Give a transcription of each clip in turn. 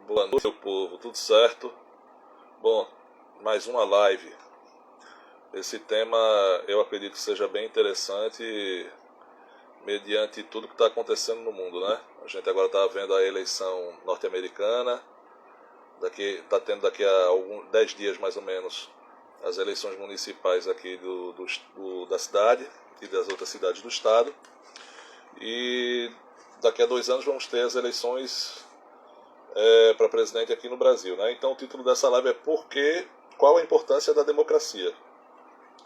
Boa noite, meu povo, tudo certo? Bom, mais uma live. Esse tema eu acredito que seja bem interessante, mediante tudo que está acontecendo no mundo, né? A gente agora está vendo a eleição norte-americana, está tendo daqui a 10 dias mais ou menos as eleições municipais aqui da cidade e das outras cidades do estado. E daqui a 2 anos vamos ter as eleições para presidente aqui no Brasil, né? Então o título dessa live é qual a importância da democracia?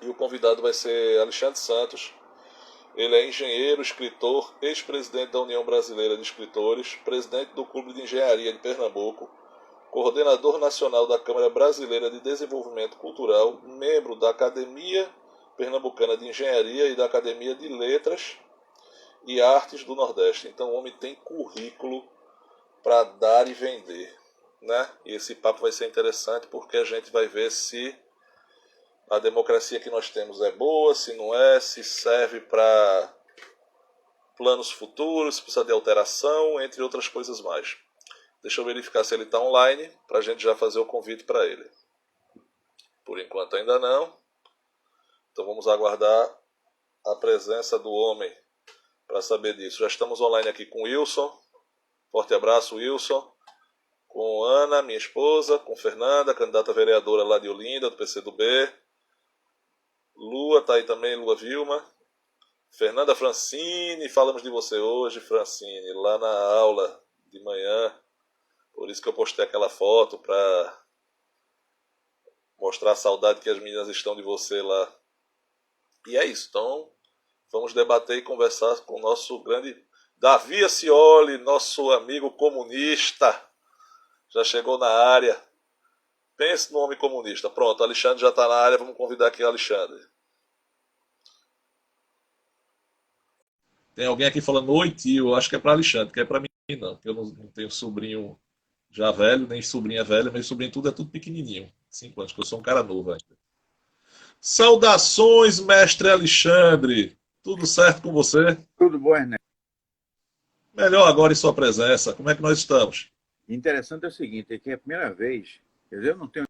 E o convidado vai ser Alexandre Santos. Ele é engenheiro, escritor, ex-presidente da União Brasileira de Escritores, presidente do Clube de Engenharia de Pernambuco, coordenador nacional da Câmara Brasileira de Desenvolvimento Cultural, membro da Academia Pernambucana de Engenharia e da Academia de Letras e Artes do Nordeste. Então o homem tem currículo para dar e vender, né? E esse papo vai ser interessante porque a gente vai ver se a democracia que nós temos é boa, se não é, se serve para planos futuros, se precisa de alteração, entre outras coisas mais. Deixa eu verificar se ele está online para a gente já fazer o convite para ele. Por enquanto ainda não. Então vamos aguardar a presença do homem para saber disso. Já estamos online aqui com o Wilson. Forte abraço, Wilson. Com Ana, minha esposa, com Fernanda, candidata vereadora lá de Olinda, do PCdoB. Lua está aí também, Lua Vilma. Fernanda Francine, falamos de você hoje, Francine, lá na aula de manhã. Por isso que eu postei aquela foto para mostrar a saudade que as meninas estão de você lá. E é isso, então vamos debater e conversar com o nosso grande Davi Ascioli, nosso amigo comunista. Já chegou na área. Pense no homem comunista. Pronto, Alexandre já está na área, vamos convidar aqui o Alexandre. Tem alguém aqui falando, oi tio, eu acho que é para Alexandre, que é para mim não, porque eu não tenho sobrinho já velho, nem sobrinha velha, meu sobrinho tudo é tudo pequenininho, 5 anos, que eu sou um cara novo ainda. Saudações, mestre Alexandre, tudo certo com você? Tudo bom, Ernesto? Melhor agora em sua presença, como é que nós estamos? Interessante é o seguinte, é que é a primeira vez, quer dizer, eu não tenho...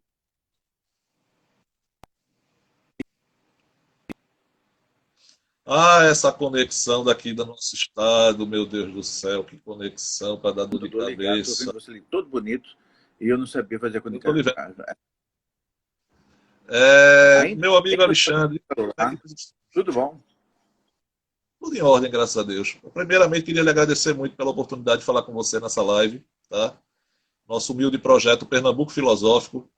Ah, essa conexão daqui do nosso estado, meu Deus do céu, que conexão para dar dor Eu de estou ligado, estou vendo cabeça. você ali todo bonito e eu não sabia fazer a Eu estou lhe comunicação. vendo. Ainda Meu bem amigo que eu estou Alexandre, no celular. Tudo bom? tudo em ordem, graças a Deus. Primeiramente, queria lhe agradecer muito pela oportunidade de falar com você nessa live, tá? Nosso humilde projeto Pernambuco Filosófico,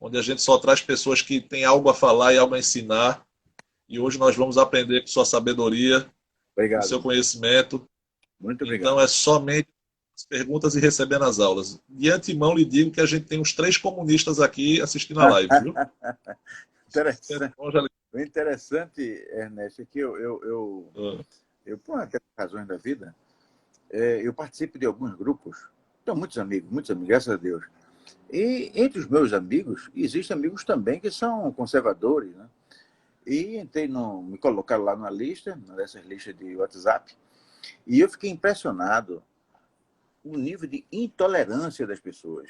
onde a gente só traz pessoas que têm algo a falar e algo a ensinar. E hoje nós vamos aprender com sua sabedoria, com seu Obrigado, conhecimento. muito Então obrigado. é somente as perguntas e recebendo as aulas. De antemão lhe digo que a gente tem uns 3 comunistas aqui assistindo a live, viu? De Interessante, antemão já lhe... o interessante, Ernesto, é que eu por aquelas razões da vida, eu participo de alguns grupos, tenho muitos amigos, graças a Deus. E entre os meus amigos, existem amigos também que são conservadores, né? E me colocaram lá numa lista, nessas listas de WhatsApp, e eu fiquei impressionado o nível de intolerância das pessoas.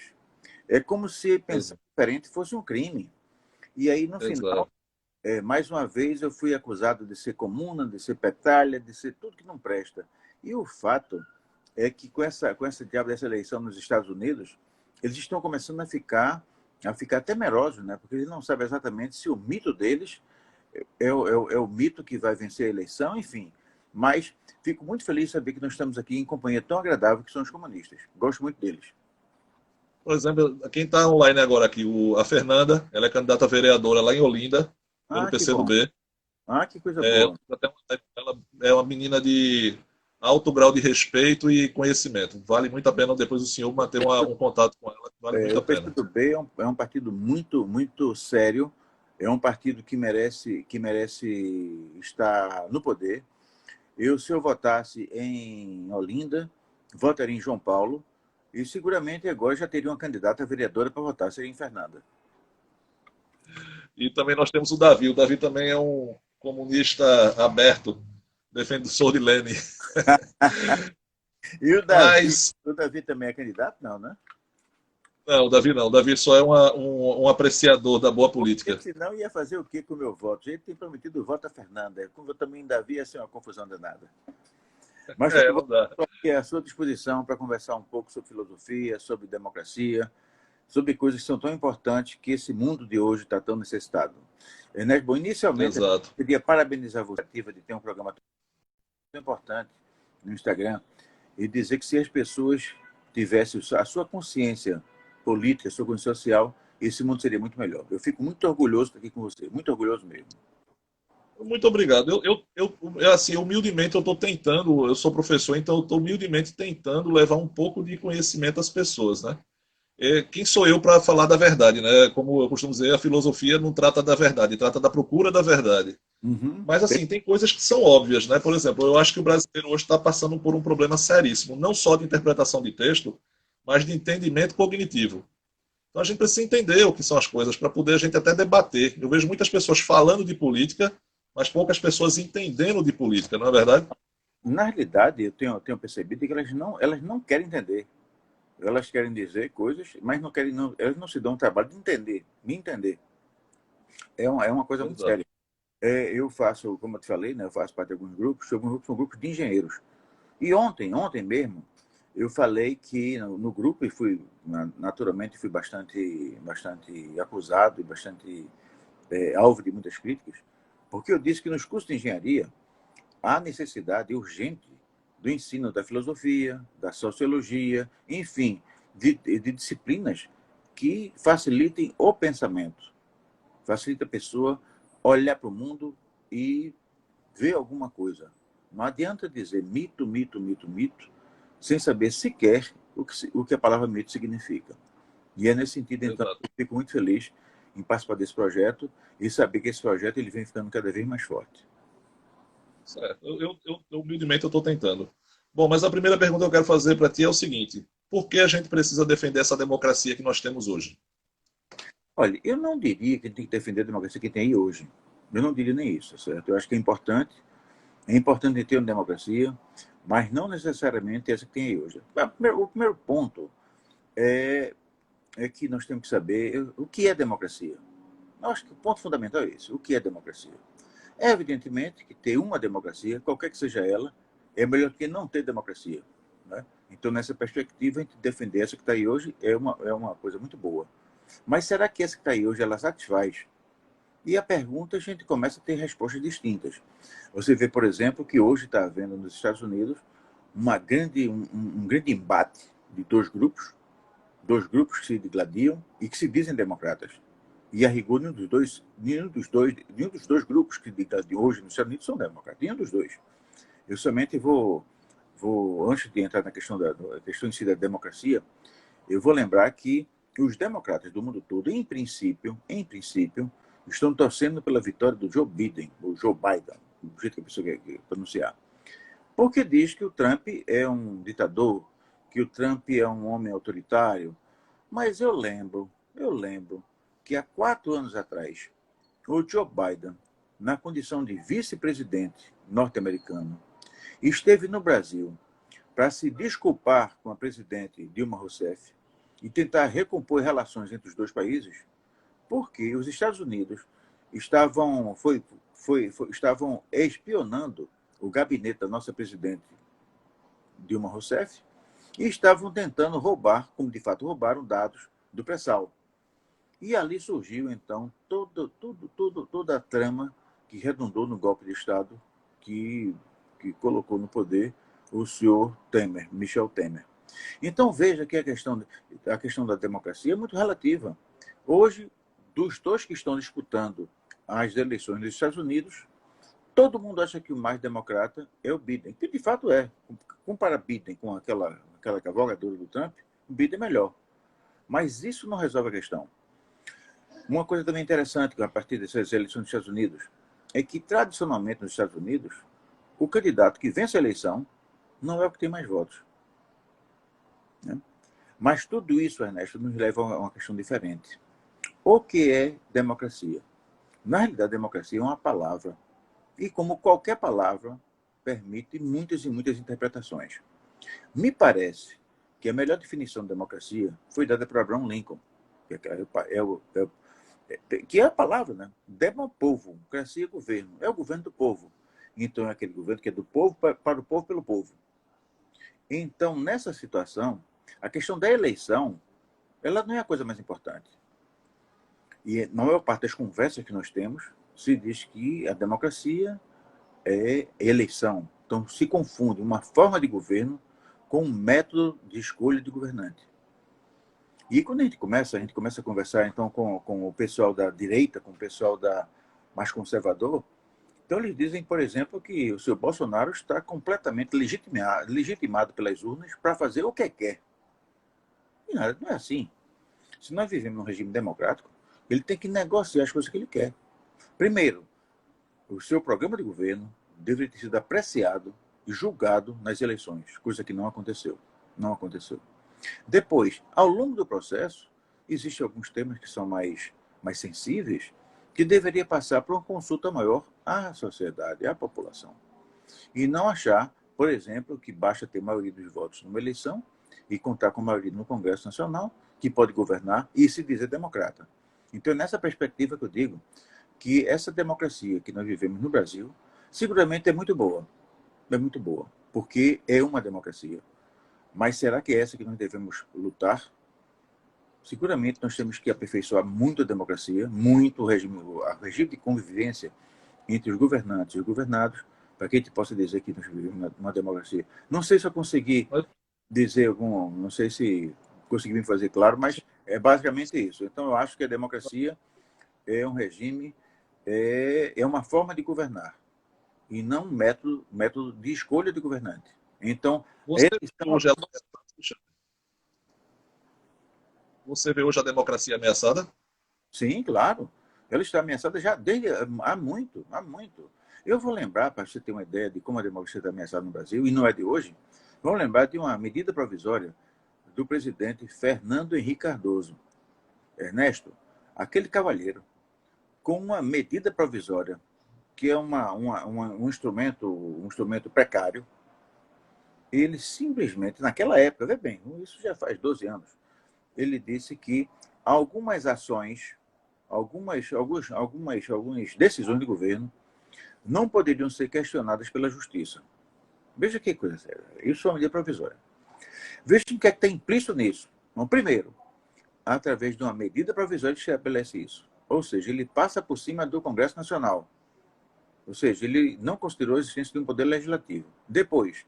É como se pensar Exato, diferente fosse um crime. E aí, no final, exato. mais uma vez, eu fui acusado de ser comuna, de ser petralha, de ser tudo que não presta. E o fato é que com essa diabo dessa eleição nos Estados Unidos, eles estão começando a ficar temerosos, né? Porque eles não sabem exatamente se o mito deles é o mito que vai vencer a eleição, enfim. Mas fico muito feliz de saber que nós estamos aqui em companhia tão agradável que são os comunistas. Gosto muito deles. Por exemplo, quem está online agora aqui, a Fernanda, ela é candidata a vereadora lá em Olinda, pelo Ah, que bom. PCdoB. Ah, que coisa boa. Ela é uma menina de alto grau de respeito e conhecimento. Vale muito a pena depois o senhor manter um contato com ela, vale muito O a pena. PCdoB é um partido muito, muito sério. É um partido que merece estar no poder. Se eu votasse em Olinda, votaria em João Paulo. E seguramente agora já teria uma candidata a vereadora para votar, seria em Fernanda. E também nós temos o Davi. O Davi também é um comunista aberto, defende o Sorilene. E o Davi, Mas o Davi também é candidato? Não, né? Não, o Davi não. O Davi só é um apreciador da boa Porque política. senão ia fazer o quê com o meu voto? Ele tem prometido o voto a Fernanda. Como eu também ainda havia ser uma confusão danada. Mas tá É, bom, não dá. estou aqui à sua disposição para conversar um pouco sobre filosofia, sobre democracia, sobre coisas que são tão importantes que esse mundo de hoje está tão necessitado. Ernesto, bom, inicialmente, eu Exato. queria parabenizar você de ter um programa tão importante no Instagram e dizer que se as pessoas tivessem a sua consciência política, a sua consciência social, esse mundo seria muito melhor. Eu fico muito orgulhoso de estar aqui com você, muito orgulhoso mesmo. Muito obrigado. Assim, humildemente, eu estou tentando, eu sou professor, então eu estou humildemente tentando levar um pouco de conhecimento às pessoas, né? Quem sou eu para falar da verdade, né? Como eu costumo dizer, a filosofia não trata da verdade, trata da procura da verdade. Uhum. Mas, assim, tem coisas que são óbvias, né? Por exemplo, eu acho que o brasileiro hoje está passando por um problema seríssimo, não só de interpretação de texto, mas de entendimento cognitivo. Então, a gente precisa entender o que são as coisas para poder a gente até debater. Eu vejo muitas pessoas falando de política, mas poucas pessoas entendendo de política, não é verdade? Na realidade, eu tenho percebido que elas não querem entender. Elas querem dizer coisas, mas não querem, não, elas não se dão o trabalho de entender, me entender. É uma coisa muito Exato. séria. Eu faço, como eu te falei, né, eu faço parte de alguns grupos são grupos de engenheiros. E ontem mesmo, eu falei que no grupo, e fui, naturalmente, fui bastante acusado e bastante alvo de muitas críticas, porque eu disse que nos cursos de engenharia há necessidade urgente do ensino da filosofia, da sociologia, enfim, de disciplinas que facilitem o pensamento, facilita a pessoa olhar para o mundo e ver alguma coisa. Não adianta dizer mito, mito, mito, mito, sem saber sequer o que a palavra mito significa. E é nesse sentido, então, Exato. que eu fico muito feliz em participar desse projeto e saber que esse projeto ele vem ficando cada vez mais forte. Certo. Humildemente, eu estou tentando. Bom, mas a primeira pergunta que eu quero fazer para ti é o seguinte: por que a gente precisa defender essa democracia que nós temos hoje? Olha, eu não diria que tem que defender a democracia que tem aí hoje. Eu não diria nem isso, certo? Eu acho que é importante ter uma democracia, mas não necessariamente essa que tem aí hoje. O primeiro ponto é, é que nós temos que saber o que é democracia. Eu acho que o ponto fundamental é esse: o que é democracia? É evidentemente que ter uma democracia, qualquer que seja ela, é melhor do que não ter democracia. Né? Então, nessa perspectiva, a gente defender essa que está aí hoje é uma coisa muito boa. Mas será que essa que está aí hoje ela satisfaz? E a pergunta a gente começa a ter respostas distintas. Você vê, por exemplo, que hoje está havendo nos Estados Unidos um grande embate de dois grupos que se gladiam e que se dizem democratas. E a rigor, nenhum dos dois grupos que de hoje nos Estados Unidos são democratas. Nenhum dos dois. Eu somente antes de entrar na questão em si da democracia, eu vou lembrar que os democratas do mundo todo, em princípio, estão torcendo pela vitória do Joe Biden, ou Joe Biden, do jeito que a pessoa quer pronunciar. Porque diz que o Trump é um ditador, que o Trump é um homem autoritário. Mas eu lembro que há 4 anos atrás, o Joe Biden, na condição de vice-presidente norte-americano, esteve no Brasil para se desculpar com a presidente Dilma Rousseff e tentar recompor relações entre os dois países, porque os Estados Unidos estavam espionando o gabinete da nossa presidente Dilma Rousseff e estavam tentando roubar, como de fato roubaram, dados do pré-sal. E ali surgiu, então, toda a trama que redundou no golpe de Estado que colocou no poder o senhor Temer, Michel Temer. Então, veja que a questão da democracia é muito relativa. Hoje, dos dois que estão disputando as eleições nos Estados Unidos, todo mundo acha que o mais democrata é o Biden, que de fato é. Compara Biden com aquela cavalgadora do Trump, o Biden é melhor. Mas isso não resolve a questão. Uma coisa também interessante a partir dessas eleições dos Estados Unidos é que, tradicionalmente, nos Estados Unidos, o candidato que vence a eleição não é o que tem mais votos. Né? Mas tudo isso, Ernesto, nos leva a uma questão diferente. O que é democracia? Na realidade, democracia é uma palavra. E, como qualquer palavra, permite muitas e muitas interpretações. Me parece que a melhor definição de democracia foi dada por Abraham Lincoln, que é a palavra, né? Demo povo, democracia é governo, é o governo do povo. Então é aquele governo que é do povo para o povo pelo povo. Então, nessa situação, a questão da eleição, ela não é a coisa mais importante. E na maior parte das conversas que nós temos, se diz que a democracia é eleição. Então, se confunde uma forma de governo com um método de escolha de governante. E quando a gente começa a conversar então com o pessoal da direita, com o pessoal mais conservador, então eles dizem, por exemplo, que o senhor Bolsonaro está completamente legitimado pelas urnas para fazer o que quer. E não é assim. Se nós vivemos num regime democrático, ele tem que negociar as coisas que ele quer. Primeiro, o seu programa de governo deveria ter sido apreciado e julgado nas eleições, coisa que não aconteceu. Não aconteceu. Depois, ao longo do processo, existem alguns temas que são mais sensíveis, que deveria passar por uma consulta maior à sociedade, à população. E não achar, por exemplo, que basta ter maioria dos votos numa eleição e contar com maioria no Congresso Nacional, que pode governar e se dizer democrata. Então, é nessa perspectiva que eu digo que essa democracia que nós vivemos no Brasil, seguramente é muito boa, porque é uma democracia. Mas será que é essa que nós devemos lutar? Seguramente nós temos que aperfeiçoar muito a democracia, muito o regime de convivência entre os governantes e os governados, para que a gente possa dizer que nós vivemos uma democracia. Não sei se eu consegui dizer não sei se consegui me fazer claro, mas é basicamente isso. Então, eu acho que a democracia é um regime, é uma forma de governar, e não um método de escolha de governante. Então, você vê hoje a democracia ameaçada? Sim, claro. Ela está ameaçada já desde há muito, há muito. Eu vou lembrar, para você ter uma ideia de como a democracia está ameaçada no Brasil, e não é de hoje, vamos lembrar de uma medida provisória do presidente Fernando Henrique Cardoso. Ernesto, aquele cavalheiro, com uma medida provisória, que é um instrumento precário, ele simplesmente, naquela época, vê bem, isso já faz 12 anos, ele disse que algumas ações, algumas decisões de governo não poderiam ser questionadas pela justiça. Veja que coisa séria. Isso é uma medida provisória. Veja o que é que está implícito nisso. Bom, primeiro, através de uma medida provisória que estabelece isso. Ou seja, ele passa por cima do Congresso Nacional. Ou seja, ele não considerou a existência de um poder legislativo. Depois,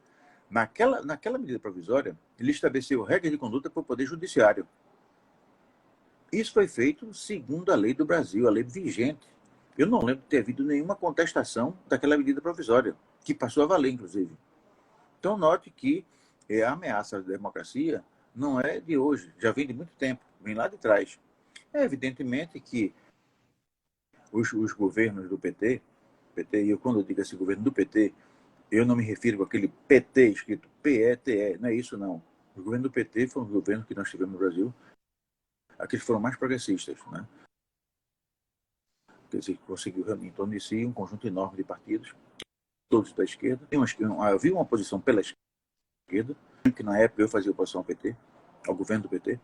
naquela medida provisória, ele estabeleceu regras de conduta para o Poder Judiciário. Isso foi feito segundo a lei do Brasil, a lei vigente. Eu não lembro de ter havido nenhuma contestação daquela medida provisória, que passou a valer, inclusive. Então, note que a ameaça à democracia não é de hoje, já vem de muito tempo, vem lá de trás. É evidentemente que os governos do PT, e quando eu digo esse governo do PT, eu não me refiro àquele PT escrito PETE, não é isso não. O governo do PT foi um governo que nós tivemos no Brasil, aqueles foram mais progressistas, né? Quer dizer, conseguiu reunir em torno de si um conjunto enorme de partidos, todos da esquerda. Havia uma oposição pela esquerda, que na época eu fazia oposição ao PT, ao governo do PT.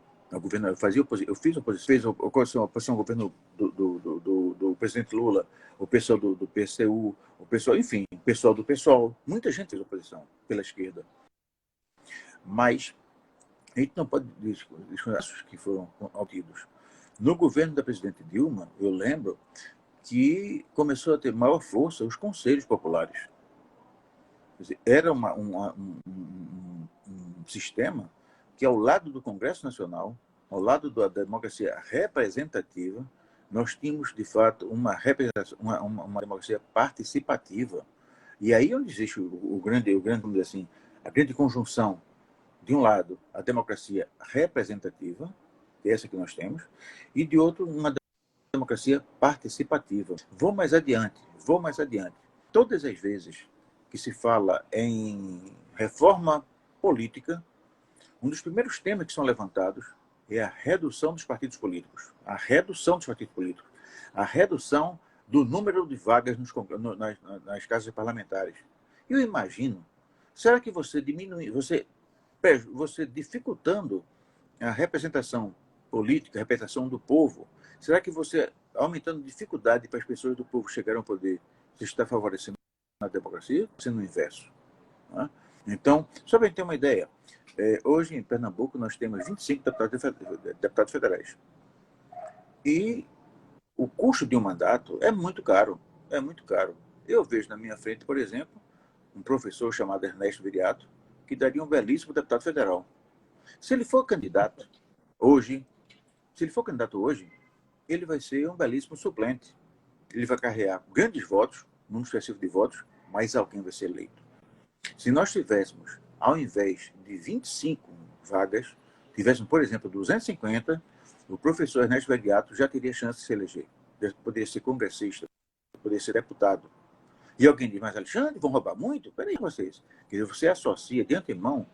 Eu fiz oposição ao governo do presidente Lula, o pessoal do PCU, o pessoal, enfim, o pessoal do PSOL. Muita gente fez oposição pela esquerda. Mas a gente não pode desconhecer os que foram obtidos. No governo da presidente Dilma, eu lembro que começou a ter maior força os conselhos populares. Quer dizer, era um sistema que, ao lado do Congresso Nacional, ao lado da democracia representativa, nós tínhamos, de fato, uma democracia participativa. E aí onde existe vamos dizer assim, a grande conjunção, de um lado, a democracia representativa, que é essa que nós temos, e de outro, uma democracia participativa. Vou mais adiante. Todas as vezes que se fala em reforma política, um dos primeiros temas que são levantados é a redução dos partidos políticos. A redução do número de vagas nas casas parlamentares. Eu imagino, será que você você dificultando a representação política, a representação do povo? Será que você, aumentando dificuldade para as pessoas do povo chegarem ao poder, você está favorecendo a democracia? Sendo o inverso. Né? Então, só para a gente ter uma ideia, hoje em Pernambuco nós temos 25 deputados federais. E o custo de um mandato é muito caro. É muito caro. Eu vejo na minha frente, por exemplo, um professor chamado Ernesto Viriato, que daria um belíssimo deputado federal. Se ele for candidato hoje, ele vai ser um belíssimo suplente. Ele vai carregar grandes votos, número expressivo de votos, mas alguém vai ser eleito. Se nós tivéssemos, ao invés de 25 vagas, tivéssemos, por exemplo, 250, o professor Ernesto Viriato já teria chance de se eleger. Poderia ser congressista, poderia ser deputado. E alguém diz, mas Alexandre, vão roubar muito? Peraí, vocês. Quer dizer, você associa de antemão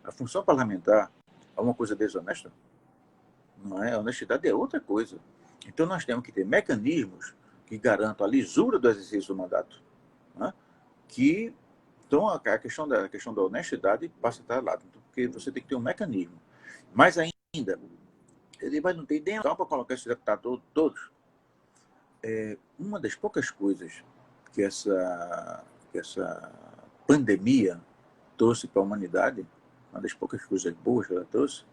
a função parlamentar a uma coisa desonesta? Não é? A honestidade é outra coisa. Então, nós temos que ter mecanismos que garantam a lisura do exercício do mandato. Né? Então, a questão da honestidade passa a estar lá. Porque você tem que ter um mecanismo. Mais ainda, ele vai não ter ideia para colocar esses deputados todos. Uma das poucas coisas que essa pandemia trouxe para a humanidade, uma das poucas coisas boas que ela trouxe,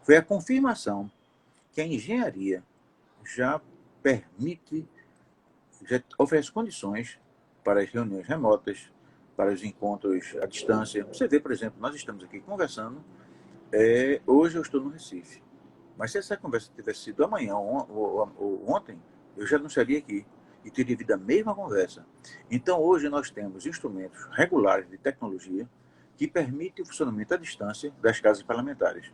foi a confirmação que a engenharia já oferece condições para as reuniões remotas, para os encontros à distância. Você vê, por exemplo, nós estamos aqui conversando, hoje eu estou no Recife, mas se essa conversa tivesse sido amanhã ou ontem, eu já não estaria aqui e teria havido a mesma conversa. Então, hoje nós temos instrumentos regulares de tecnologia que permitem o funcionamento à distância das casas parlamentares.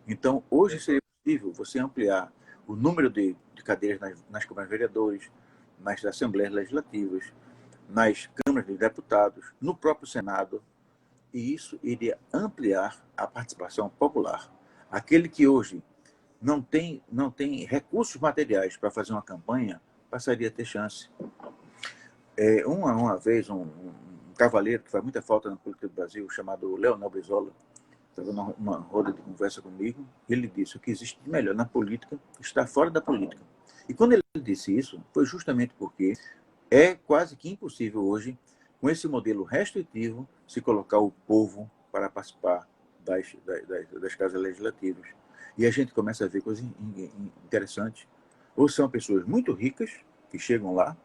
Então, hoje seria possível você ampliar o número de cadeiras nas câmaras de vereadores, nas assembleias legislativas, nas câmaras de deputados, no próprio Senado, e isso iria ampliar a participação popular. Aquele que hoje não tem recursos materiais para fazer uma campanha, passaria a ter chance. Uma vez, um cavaleiro que faz muita falta na política do Brasil, chamado Leonel Brizola, estava numa roda de conversa comigo, ele disse: o que existe de melhor na política está fora da política. E quando ele disse isso, foi justamente porque é quase que impossível hoje, com esse modelo restritivo, se colocar o povo para participar das casas legislativas. E a gente começa a ver coisas interessantes. Ou são pessoas muito ricas que chegam lá,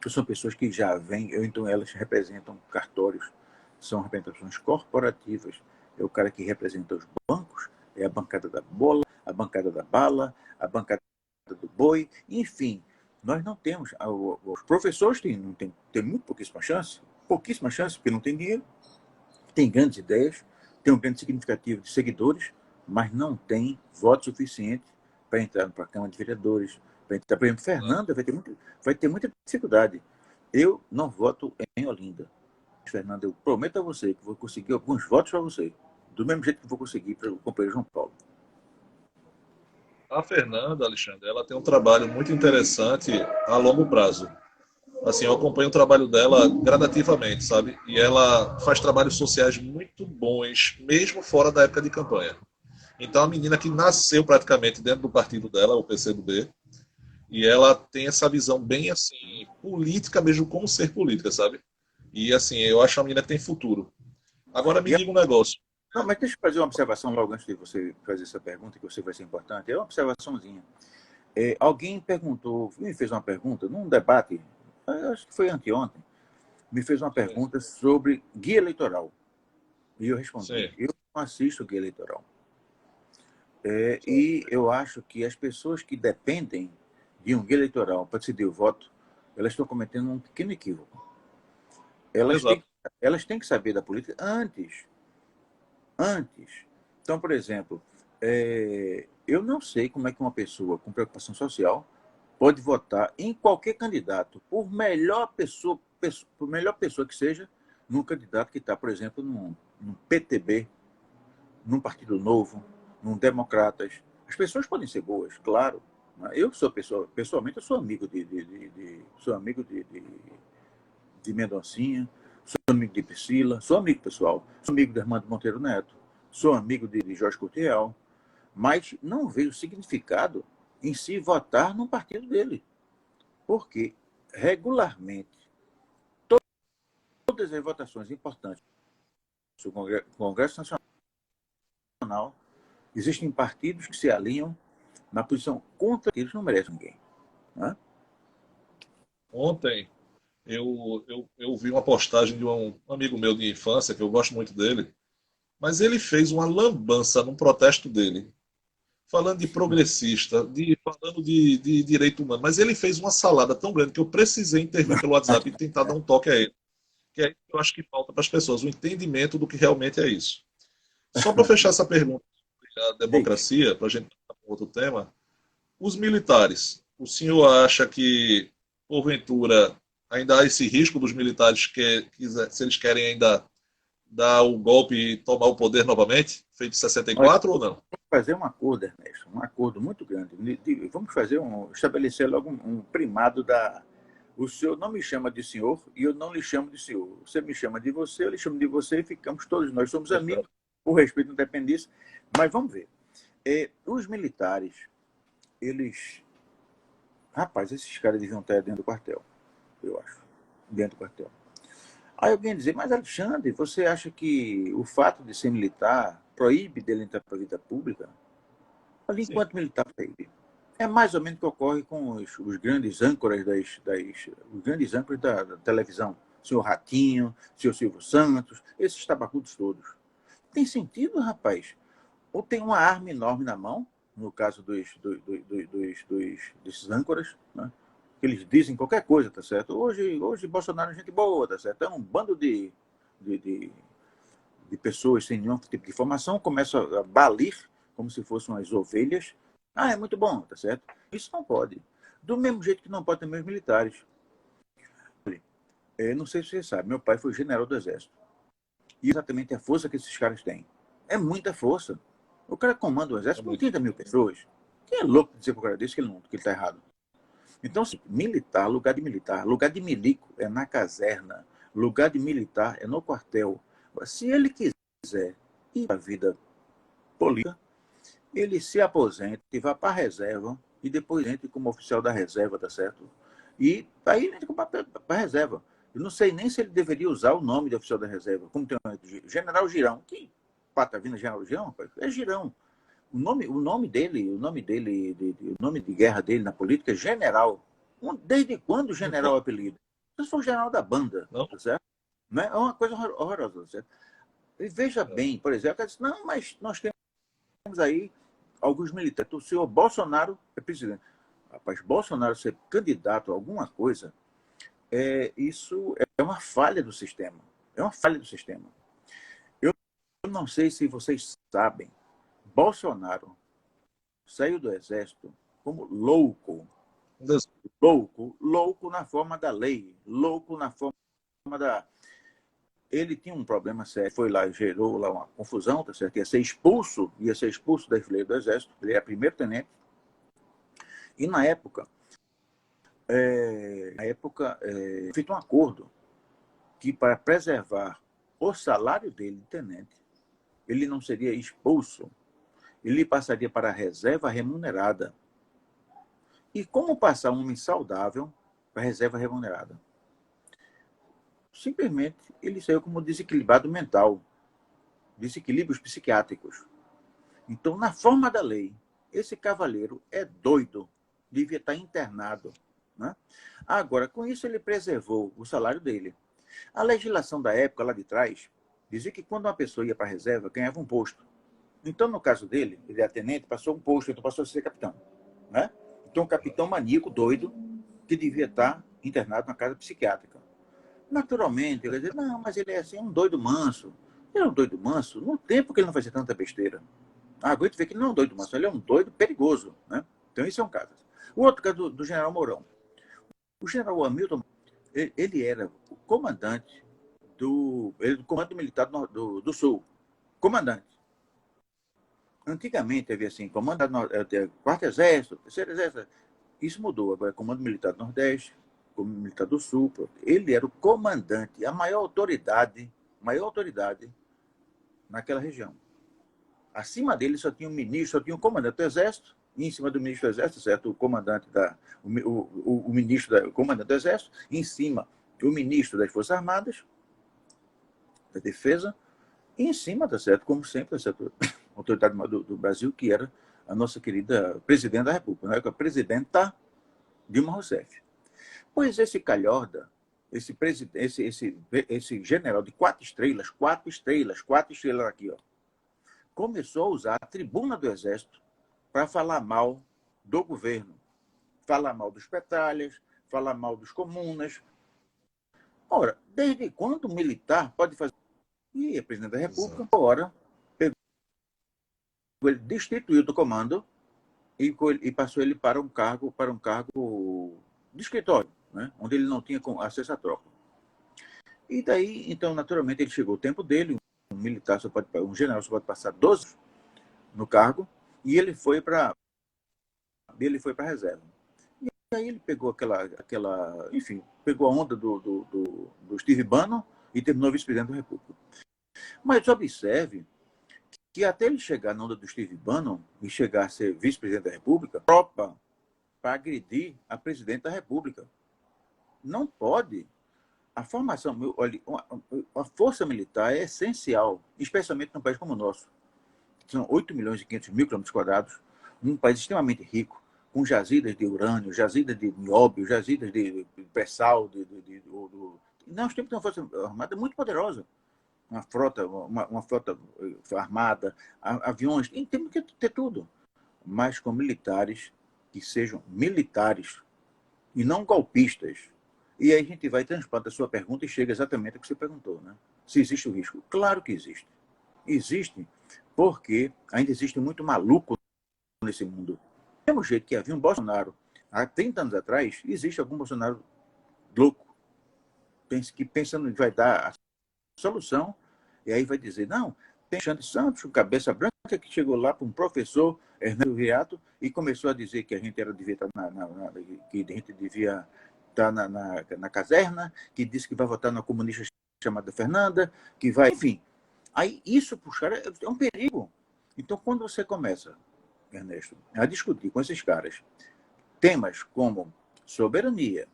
ou são pessoas que já vêm, ou então elas representam cartórios, são representações corporativas. É o cara que representa os bancos, é a bancada da bola, a bancada da bala, a bancada do boi, enfim. Nós não temos, os professores têm muito pouquíssima chance, porque não tem dinheiro, tem grandes ideias, tem um grande significativo de seguidores, mas não tem voto suficiente para entrar para a Câmara de Vereadores. Por exemplo, Fernanda vai ter muita dificuldade. Eu não voto em Olinda. Fernanda, eu prometo a você que vou conseguir alguns votos para você, do mesmo jeito que vou conseguir para o companheiro João Paulo. A Fernanda, Alexandre, ela tem um trabalho muito interessante a longo prazo. Assim, eu acompanho o trabalho dela gradativamente, sabe? E ela faz trabalhos sociais muito bons, mesmo fora da época de campanha. Então, a menina que nasceu praticamente dentro do partido dela, o PCdoB, e ela tem essa visão bem, assim, política mesmo, como ser política, sabe? E, assim, eu acho a menina que tem futuro. Agora, me diga um negócio. Não, mas deixa eu fazer uma observação logo antes de você fazer essa pergunta, que você vai ser importante. É uma observaçãozinha. Alguém me fez uma pergunta num debate, acho que foi anteontem, me fez uma pergunta sobre guia eleitoral. E eu respondi: sim, eu não assisto guia eleitoral. E eu acho que as pessoas que dependem de um guia eleitoral para decidir o voto, elas estão cometendo um pequeno equívoco. Elas têm que saber da política antes. Então, por exemplo, eu não sei como é que uma pessoa com preocupação social pode votar em qualquer candidato, por melhor pessoa que seja, num candidato que está, por exemplo, num PTB, num Partido Novo, num Democratas. As pessoas podem ser boas, claro. Eu sou pessoalmente, eu sou amigo de Mendoncinha, sou amigo de Priscila, sou amigo pessoal, sou amigo do Armando Monteiro Neto. sou amigo de Jorge Coutinho, mas não vejo significado em se votar no partido dele. Porque, regularmente, todas as votações importantes do Congresso Nacional, existem partidos que se alinham na posição contra eles, não merecem ninguém. Né? Ontem eu vi uma postagem de um amigo meu de infância, que eu gosto muito dele, mas ele fez uma lambança num protesto dele, falando de progressista, falando de direito humano, mas ele fez uma salada tão grande que eu precisei intervir pelo WhatsApp e tentar dar um toque a ele, que é isso que eu acho que falta para as pessoas, o entendimento do que realmente é isso. Só para fechar essa pergunta sobre a democracia, para a gente passar para outro tema, os militares, o senhor acha que, porventura, ainda há esse risco dos militares se eles querem ainda dar o golpe e tomar o poder novamente, feito em 64 ou não? Vamos fazer um acordo, Ernesto, um acordo muito grande. Vamos estabelecer logo um primado da. O senhor não me chama de senhor e eu não lhe chamo de senhor. Você me chama de você, eu lhe chamo de você e ficamos todos nós. Somos amigos, por respeito não depende disso. Mas vamos ver. Os militares, eles. Rapaz, esses caras deviam estar dentro do quartel, eu acho. Dentro do quartel. Aí alguém dizer, mas Alexandre, você acha que o fato de ser militar proíbe dele entrar para a vida pública? Ali, enquanto militar proíbe. É mais ou menos o que ocorre com os grandes âncoras os grandes âncoras da televisão. O senhor Ratinho, o senhor Silvio Santos, esses tabacudos todos. Tem sentido, rapaz? Ou tem uma arma enorme na mão, no caso desses âncoras, né? Eles dizem qualquer coisa, tá certo? Hoje Bolsonaro é gente boa, tá certo? É um bando de pessoas sem nenhum tipo de informação, começam a balir como se fossem umas ovelhas. Ah, é muito bom, tá certo? Isso não pode. Do mesmo jeito que não pode também os militares. Não sei se você sabe, meu pai foi general do Exército. E exatamente a força que esses caras têm. É muita força. O cara comanda o Exército com 30 mil pessoas. Quem é louco de dizer para o cara desse que ele está errado? Então, militar, lugar de milico é na caserna, lugar de militar é no quartel. Se ele quiser ir para a vida política, ele se aposenta e vai para a reserva e depois entra como oficial da reserva, tá certo? E aí ele entra para a reserva. Eu não sei nem se ele deveria usar o nome de oficial da reserva, como tem o General Girão. Que patavina General Girão? É Girão. O nome de guerra dele na política é general. Desde quando o general é apelido? Eu sou o general da banda, tá certo? Não é uma coisa horrorosa, tá certo? E veja bem, por exemplo, disse, não, mas nós temos aí alguns militares. O senhor Bolsonaro é presidente. Rapaz, Bolsonaro ser candidato a alguma coisa, isso é uma falha do sistema. É uma falha do sistema. Eu não sei se vocês sabem, Bolsonaro saiu do Exército como louco. Louco na forma da lei, louco na forma da... Ele tinha um problema sério, foi lá, gerou lá uma confusão, tá certo? Ia ser expulso da enfileira do Exército, ele era primeiro tenente. E na época, feito um acordo que para preservar o salário dele de tenente, ele não seria expulso, ele passaria para a reserva remunerada. E como passar um homem saudável para a reserva remunerada? Simplesmente ele saiu como desequilibrado mental, desequilíbrios psiquiátricos. Então, na forma da lei, esse cavaleiro é doido, devia estar internado. Né? Agora, com isso, ele preservou o salário dele. A legislação da época, lá de trás, dizia que quando uma pessoa ia para a reserva, ganhava um posto. Então, no caso dele, ele era tenente, passou um posto, então passou a ser capitão. Né? Então, um capitão maníaco, doido, que devia estar internado na casa psiquiátrica. Naturalmente, ele vai dizer, não, mas ele é assim, um doido manso. Ele é um doido manso no tempo que ele não fazia tanta besteira. Agora tu vê que ele não é um doido manso, ele é um doido perigoso. Né? Então, isso é um caso. O outro caso do general Mourão. O general Hamilton, ele era o comandante do Comando Militar do Sul. Comandante. Antigamente havia assim, comandante quarto exército, terceiro exército. Isso mudou. Agora é Comando Militar do Nordeste, Comando Militar do Sul. Ele era o comandante, a maior autoridade naquela região. Acima dele só tinha um ministro, só tinha um comandante do Exército, e em cima do ministro do Exército, certo? O comandante o ministro o comandante do Exército, e em cima o ministro das Forças Armadas, da Defesa, e em cima, tá certo? Como sempre, tá certo? A autoridade do Brasil, que era a nossa querida presidente da República, né? A presidenta Dilma Rousseff. Pois esse calhorda, esse general de 4 estrelas, 4 estrelas aqui, ó, começou a usar a tribuna do Exército para falar mal do governo, falar mal dos petralhas, falar mal dos comunas. Ora, desde quando o militar pode fazer? E a presidente da República, agora, pegou ele, destituiu do comando e passou ele para um cargo de escritório, né? Onde ele não tinha acesso à tropa. E daí, então, naturalmente, ele chegou o tempo dele, um general só pode passar 12 anos no cargo, e ele foi para a reserva. E aí ele pegou enfim, pegou a onda do Steve Bannon e terminou vice-presidente da República. Mas observe que até ele chegar na onda do Steve Bannon e chegar a ser vice-presidente da República, tropa para agredir a presidente da República. Não pode. A formação, olha, a força militar é essencial, especialmente num país como o nosso. São 8 milhões e 500 mil quilômetros quadrados, num país extremamente rico, com jazidas de urânio, jazidas de nióbio, jazidas de pré-sal. Nós temos uma força armada muito poderosa. Uma frota armada, aviões, temos que ter tudo. Mas com militares que sejam militares e não golpistas. E aí a gente vai transplanta a sua pergunta e chega exatamente ao que você perguntou, né? Se existe o risco. Claro que existe. Existe porque ainda existe muito maluco nesse mundo. Do mesmo jeito que havia um Bolsonaro há 30 anos atrás, existe algum Bolsonaro louco que pensando que vai dar a solução e aí vai dizer, não, tem Alexandre Santos, com cabeça branca, que chegou lá para um professor, Ernesto Viriato, e começou a dizer que a gente devia estar que a gente devia estar na caserna, que disse que vai votar na comunista chamada Fernanda, que vai, enfim. Aí isso para os caras é um perigo. Então, quando você começa, Ernesto, a discutir com esses caras temas como soberania,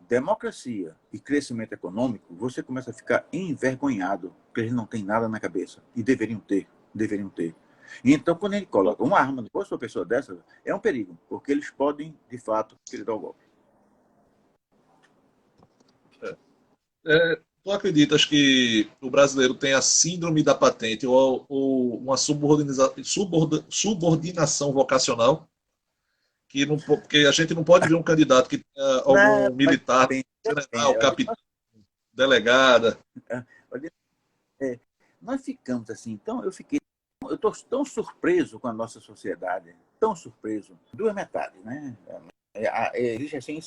democracia e crescimento econômico, você começa a ficar envergonhado, porque eles não têm nada na cabeça. E deveriam ter. E então, quando ele coloca uma arma no posto de uma pessoa dessa, é um perigo, porque eles podem, de fato, querer dar o golpe. Tu acreditas que o brasileiro tem a síndrome da patente ou uma subordinação vocacional? Porque a gente não pode ver um candidato que tenha algum militar, general, capitão, delegada. Nós ficamos assim, então eu estou tão surpreso com a nossa sociedade, tão surpreso. Duas metades, né? Existe assim,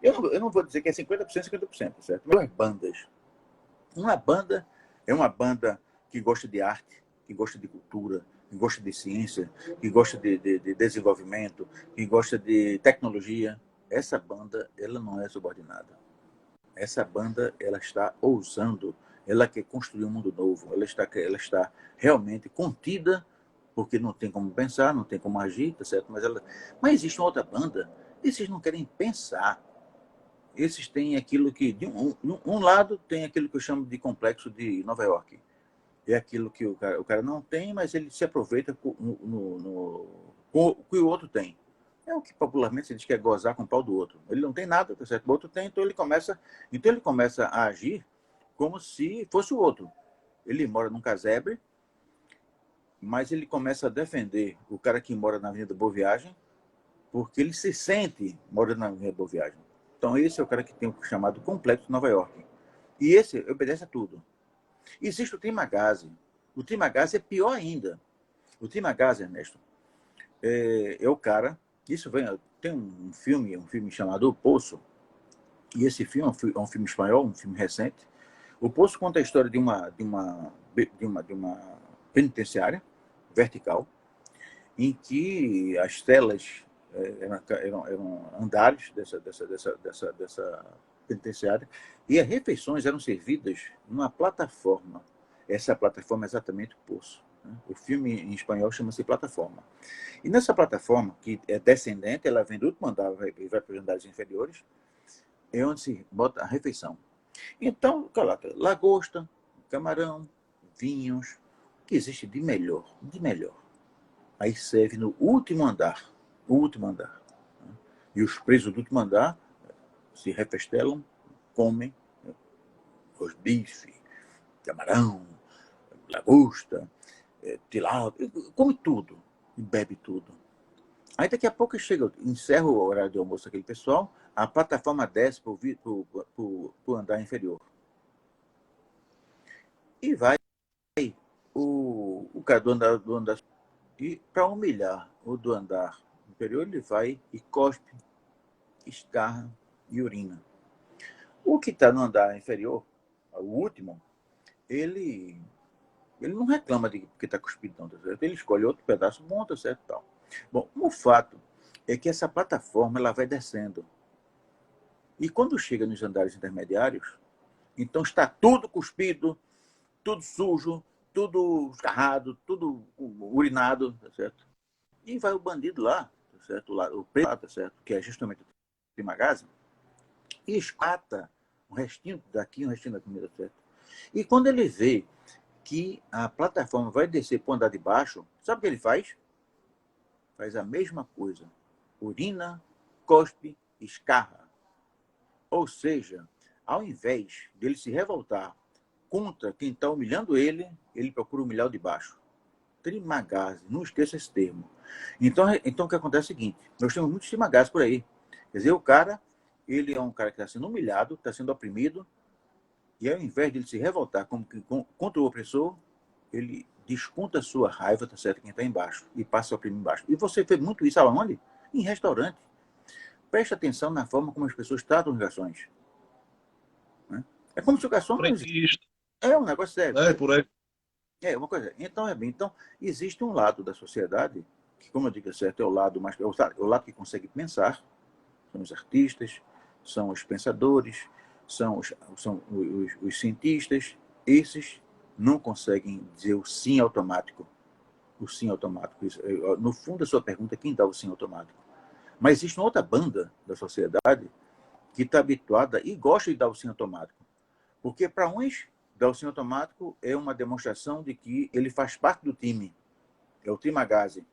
eu não vou dizer que é 50%, 50%, certo? Duas bandas. Uma banda é uma banda que gosta de arte, que gosta de cultura, que gosta de ciência, que gosta de desenvolvimento, que gosta de tecnologia. Essa banda, ela não é subordinada. Essa banda, ela está ousando, ela quer construir um mundo novo, ela está realmente contida, porque não tem como pensar, não tem como agir, tá certo? Mas existe uma outra banda, esses não querem pensar. Esses têm aquilo que, de um lado, tem aquilo que eu chamo de complexo de Nova York. É aquilo que o cara não tem, mas ele se aproveita com o que o outro tem. É o que popularmente se diz que é gozar com o pau do outro. Ele não tem nada, tá certo? O outro tem, então ele começa a agir como se fosse o outro. Ele mora num casebre, mas ele começa a defender o cara que mora na Avenida Boa Viagem, porque ele se sente morando na Avenida Boa Viagem. Então esse é o cara que tem o chamado complexo de Nova York. E esse obedece a tudo. Existe o Trimagazzi. O Trimagazzi é pior ainda. O Trimagazzi, Ernesto, é o cara... Tem um filme chamado O Poço, e esse filme é um filme espanhol, um filme recente. O Poço conta a história de uma penitenciária vertical, em que as celas eram andares dessa penitenciária, e as refeições eram servidas numa plataforma. Essa plataforma é exatamente o Poço. né? O filme em espanhol chama-se Plataforma. E nessa plataforma, que é descendente, ela vem do último andar e vai para os andares inferiores, é onde se bota a refeição. Então, coloca lagosta, camarão, vinhos, o que existe de melhor, de melhor. Aí serve no último andar, o último andar. E os presos do último andar se refestelam, comem rosbife, camarão, lagosta, tilápia, come tudo e bebe tudo. Aí daqui a pouco chega, encerra o horário de almoço daquele pessoal, a plataforma desce para o andar inferior. E vai o cara do andar e para humilhar o do andar inferior, ele vai e cospe, escarra e urina. O que está no andar inferior, o último, ele não reclama de que está cuspido, não, tá certo? Ele escolhe outro pedaço bom, tá certo? Tal. Bom, o fato é que essa plataforma ela vai descendo. E quando chega nos andares intermediários, então está tudo cuspido, tudo sujo, tudo escarrado, tudo urinado, tá certo? E vai o bandido lá, tá certo? O preto lá, tá certo? Que é justamente o Primagase, e escata um restinho daqui, um restinho da comida, tá certo? E quando ele vê que a plataforma vai descer para o andar de baixo, sabe o que ele faz? Faz a mesma coisa. Urina, cospe, escarra. Ou seja, ao invés dele se revoltar contra quem está humilhando ele, ele procura humilhar o de baixo. Trimagase, não esqueça esse termo. Então o que acontece é o seguinte, nós temos muitos trimagase por aí. Quer dizer, o cara, ele é um cara que está sendo humilhado, está sendo oprimido, e ao invés de ele se revoltar contra o opressor, ele desconta a sua raiva, tá certo, quem está embaixo, e passa a oprimir embaixo. E você vê muito isso aonde? Em restaurante. Preste atenção na forma como as pessoas tratam os garçons. Né? É como se o garçom não existe. É um negócio sério. É, por aí. É uma coisa. Então, então, existe um lado da sociedade, que, como eu digo, certo, é o lado mais. É o lado que consegue pensar, são os artistas, são os pensadores, são os cientistas. Esses não conseguem dizer o sim automático. O sim automático. No fundo, a sua pergunta é quem dá o sim automático. Mas existe uma outra banda da sociedade que está habituada e gosta de dar o sim automático. Porque para uns, dar o sim automático é uma demonstração de que ele faz parte do time. É o Trimagase.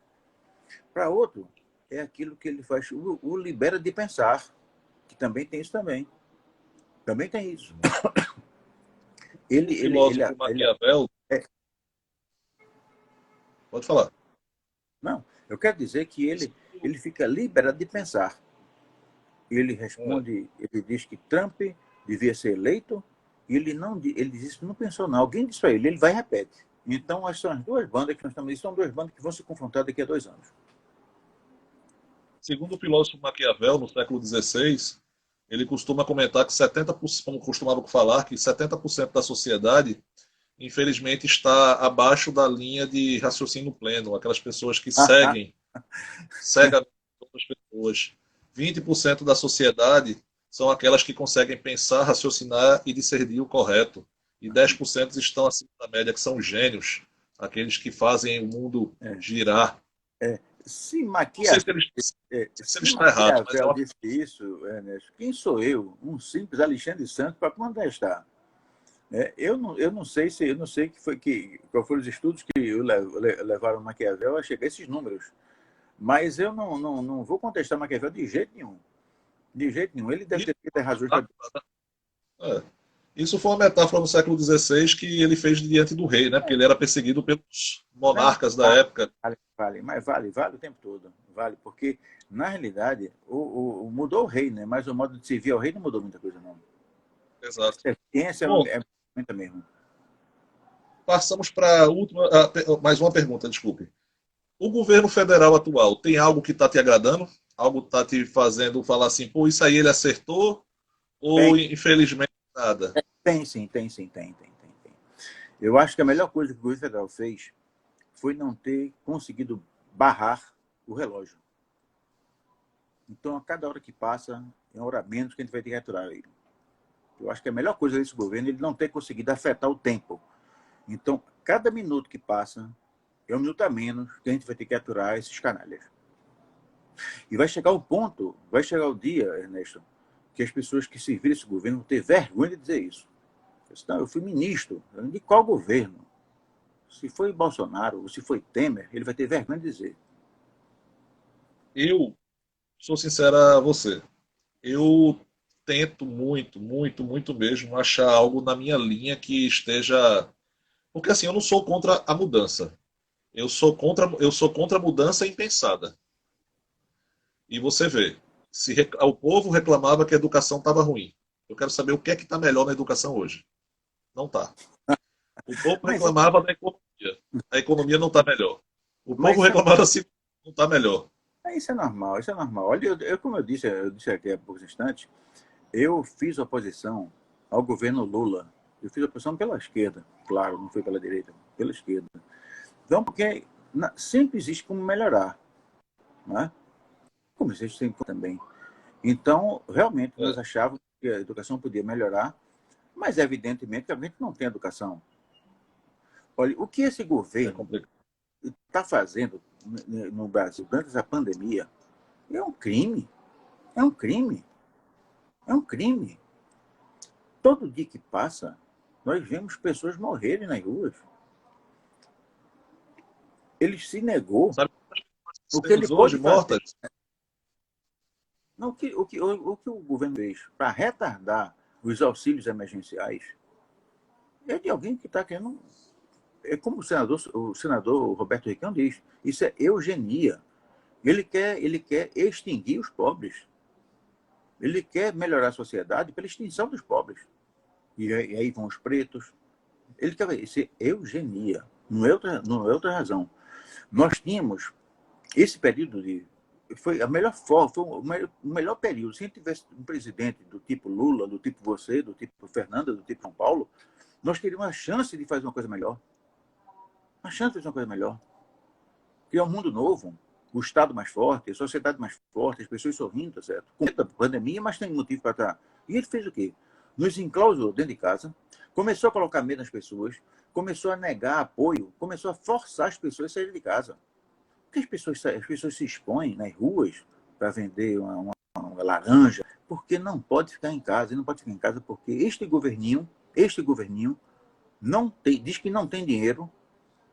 Para outro, é aquilo que ele faz, o libera de pensar, que também tem isso também. Também tem isso. O filósofo Maquiavel... Pode falar. Não, eu quero dizer que ele fica liberado de pensar. Ele responde, ele diz que Trump devia ser eleito, e ele diz isso, não pensou não. Alguém disse para ele vai e repete. Então, são as duas bandas que nós estamos, são duas bandas que vão se confrontar daqui a 2 anos. Segundo o filósofo Maquiavel, no século XVI, ele costuma comentar que 70%, como costumava falar, que 70% da sociedade, infelizmente, está abaixo da linha de raciocínio pleno, aquelas pessoas que seguem cegamente outras pessoas. 20% da sociedade são aquelas que conseguem pensar, raciocinar e discernir o correto. E 10% estão acima da média, que são gênios, aqueles que fazem o mundo girar. Se Maquiavel disse isso, Ernesto, quem sou eu, um simples Alexandre Santos, para contestar? Eu não sei qual foram os estudos que levaram Maquiavel a chegar a esses números, mas eu não vou contestar Maquiavel de jeito nenhum. De jeito nenhum. Ele deve ter razões. Isso foi uma metáfora no século XVI que ele fez diante do rei, né? Porque ele era perseguido pelos monarcas da época. Mas vale o tempo todo. Vale, porque, na realidade, mudou o rei, né? Mas o modo de servir ao rei não mudou muita coisa, não. Exato. A experiência é muita mesmo. Passamos para a última, mais uma pergunta, desculpe. O governo federal atual tem algo que está te agradando? Algo que está te fazendo falar assim, pô, isso aí ele acertou? Ou, infelizmente, nada? Tem. Eu acho que a melhor coisa que o governo federal fez foi não ter conseguido barrar o relógio. Então, a cada hora que passa, é uma hora menos que a gente vai ter que aturar ele. Eu acho que a melhor coisa desse governo é ele não ter conseguido afetar o tempo. Então, cada minuto que passa, é um minuto a menos que a gente vai ter que aturar esses canalhas. E vai chegar o ponto, vai chegar o dia, Ernesto, que as pessoas que servirem esse governo vão ter vergonha de dizer isso. Não, eu fui ministro. De qual governo? Se foi Bolsonaro ou se foi Temer, ele vai ter vergonha de dizer. Eu sou sincero a você. Eu tento muito, muito, muito mesmo achar algo na minha linha que esteja. Porque assim, eu não sou contra a mudança. Eu sou contra a mudança impensada. E você vê, o povo reclamava que a educação estava ruim. Eu quero saber o que é que está melhor na educação hoje. Não está. O povo Mas, reclamava da economia. A economia não está melhor. O povo mas reclamava assim, não está melhor. isso é normal, isso é normal. Olha, como eu disse aqui há poucos instantes, eu fiz oposição ao governo Lula. Eu fiz oposição pela esquerda, claro, não foi pela direita, pela esquerda. Então, porque sempre existe como melhorar, né? Como existe sempre também. Então, realmente, nós achávamos que a educação podia melhorar, mas evidentemente que a gente não tem educação. Olha, o que esse É governo complicado. está fazendo no Brasil durante essa pandemia é um crime. É um crime. É um crime. Todo dia que passa, nós vemos pessoas morrerem nas ruas. Ele se negou. Sabe O quantas que ele temos hoje pôde fazer. mortas? Não, o que o governo fez para retardar os auxílios emergenciais é de alguém que está querendo. É como o senador Roberto Requião diz: isso é eugenia. Ele quer extinguir os pobres. Ele quer melhorar a sociedade pela extinção dos pobres. E aí vão os pretos. Ele quer ver. Isso é eugenia. Não é outra razão. Nós tínhamos esse período de. Foi a melhor forma, foi o melhor período. Se a gente tivesse um presidente do tipo Lula, do tipo você, do tipo Fernanda, do tipo São Paulo, nós teríamos a chance de fazer uma coisa melhor. A chance de fazer uma coisa melhor. Criar um mundo novo, o Estado mais forte, a sociedade mais forte, as pessoas sorrindo, tá certo? Com medo da pandemia, mas tem motivo para estar. E ele fez o quê? Nos enclausurou dentro de casa, começou a colocar medo nas pessoas, começou a negar apoio, começou a forçar as pessoas a saírem de casa. Porque as pessoas se expõem nas ruas para vender uma laranja, porque não pode ficar em casa. E não pode ficar em casa porque este governinho diz que não tem dinheiro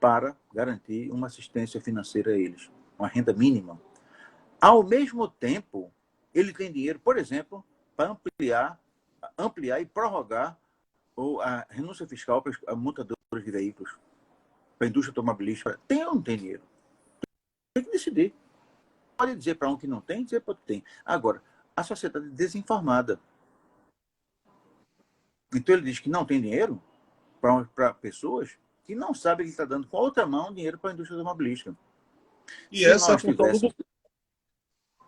para garantir uma assistência financeira a eles, uma renda mínima. Ao mesmo tempo, ele tem dinheiro, por exemplo, para ampliar e prorrogar a renúncia fiscal para as montadoras de veículos, para a indústria automobilística. Tem ou não tem dinheiro? Tem que decidir. Pode dizer para um que não tem, dizer para outro que tem. Agora, a sociedade é desinformada. Então ele diz que não tem dinheiro para pessoas que não sabem que está dando com a outra mão dinheiro para a indústria automobilística. E Se essa é a nós função do tivéssemos.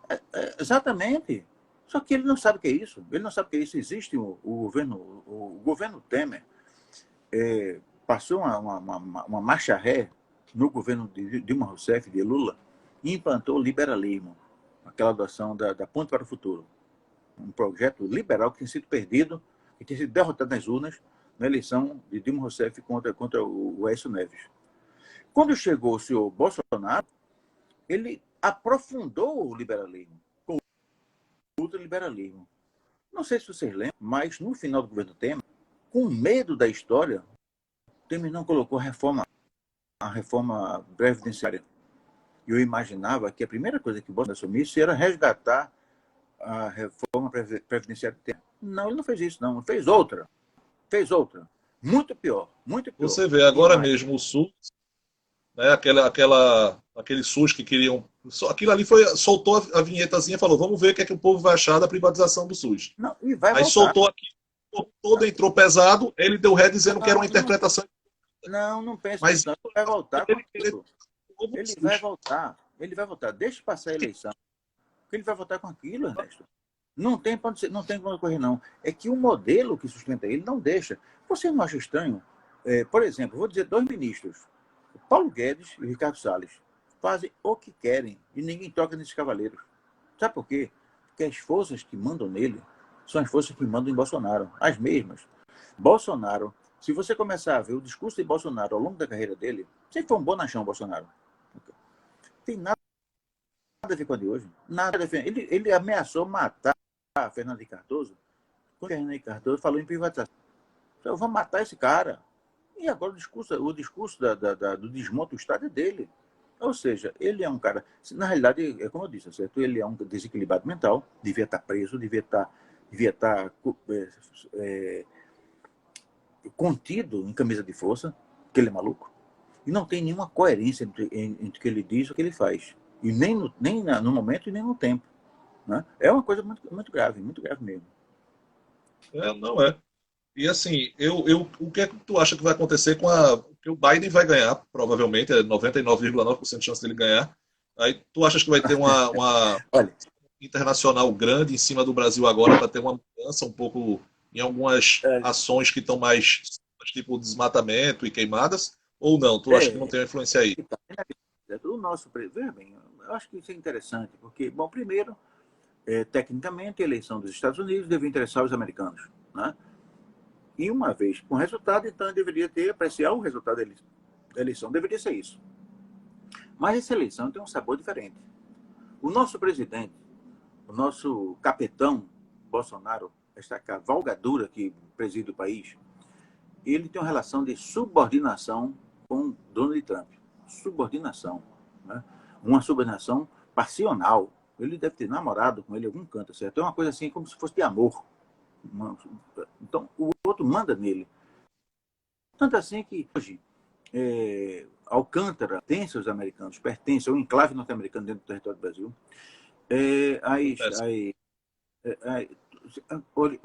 governo. Exatamente. Só que ele não sabe o que é isso. Ele não sabe o que é isso. Existe o governo Temer passou uma marcha ré no governo de Dilma Rousseff, de Lula, e implantou o liberalismo, aquela adoção da Ponte para o Futuro. Um projeto liberal que tem sido perdido, que tem sido derrotado nas urnas na eleição de Dilma Rousseff contra o Aécio Neves. Quando chegou o senhor Bolsonaro, ele aprofundou o liberalismo, com o ultraliberalismo. Não sei se vocês lembram, mas no final do governo Temer, com medo da história, Temer não colocou a reforma previdenciária. Eu imaginava que a primeira coisa que o Bolsonaro assumisse era resgatar a reforma previdenciária. Não, ele não fez isso, não. Ele fez outra. Fez outra. Muito pior, muito pior. Você vê E agora mais. mesmo o SUS, né, aquele SUS que queriam. Aquilo ali soltou a vinhetazinha e falou: vamos ver o que é que o povo vai achar da privatização do SUS. Não, e vai Aí voltar. soltou aqui, todo entrou pesado, ele deu ré dizendo que era Não, uma interpretação. não pense Mas nisso, não. Ele vai voltar com ele querer aquilo. um novo Ele vai SUS. voltar. Ele vai voltar. Deixa passar a eleição. Porque ele vai votar com aquilo, Ernesto. Não tem para onde correr, não. É que o modelo que sustenta ele não deixa. Você não acha estranho? Por exemplo, vou dizer dois ministros, Paulo Guedes e Ricardo Salles, fazem o que querem e ninguém toca nesses cavaleiros. Sabe por quê? Porque as forças que mandam nele são as forças que mandam em Bolsonaro, as mesmas. Bolsonaro, se você começar a ver o discurso de Bolsonaro ao longo da carreira dele, Sempre foi um bonachão, Bolsonaro. Tem nada a ver com a de hoje. Nada a ver. Ele ameaçou matar a Fernando Henrique Cardoso. Quando Fernando Henrique Cardoso falou em privatização. Eu vou matar esse cara. E agora o discurso do desmonte do Estado é dele. Ou seja, ele é um cara... Na realidade, é como eu disse, certo? Ele é um desequilibrado mental, devia estar preso, devia estar contido em camisa de força, porque ele é maluco. E não tem nenhuma coerência entre o que ele diz e o que ele faz. E nem no momento e nem no tempo. Né? É uma coisa muito grave mesmo. Não é. E assim, o que é que tu acha que vai acontecer com a... que o Biden vai ganhar, provavelmente, é 99,9% de chance dele ganhar. Aí tu achas que vai ter uma Olha, internacional grande em cima do Brasil agora para ter uma mudança um pouco em algumas ações que estão mais tipo desmatamento e queimadas? Ou não? Tu acha que não tem uma influência aí? o nosso... Veja bem, eu acho que isso é interessante, porque, bom, primeiro, tecnicamente, a eleição dos Estados Unidos deve interessar os americanos, né? E uma vez com o resultado, então, deveria apreciar o resultado da eleição. Deveria ser isso. Mas essa eleição tem um sabor diferente. O nosso presidente, o nosso capitão Bolsonaro, esta cavalgadura que preside o país, ele tem uma relação de subordinação com Donald Trump. Subordinação. Né? Uma subordinação passional. Ele deve ter namorado com ele em algum canto, certo? É uma coisa assim como se fosse de amor. Então, o outro manda nele. Tanto assim que hoje Alcântara pertence aos americanos, pertence ao enclave norte-americano dentro do território do Brasil.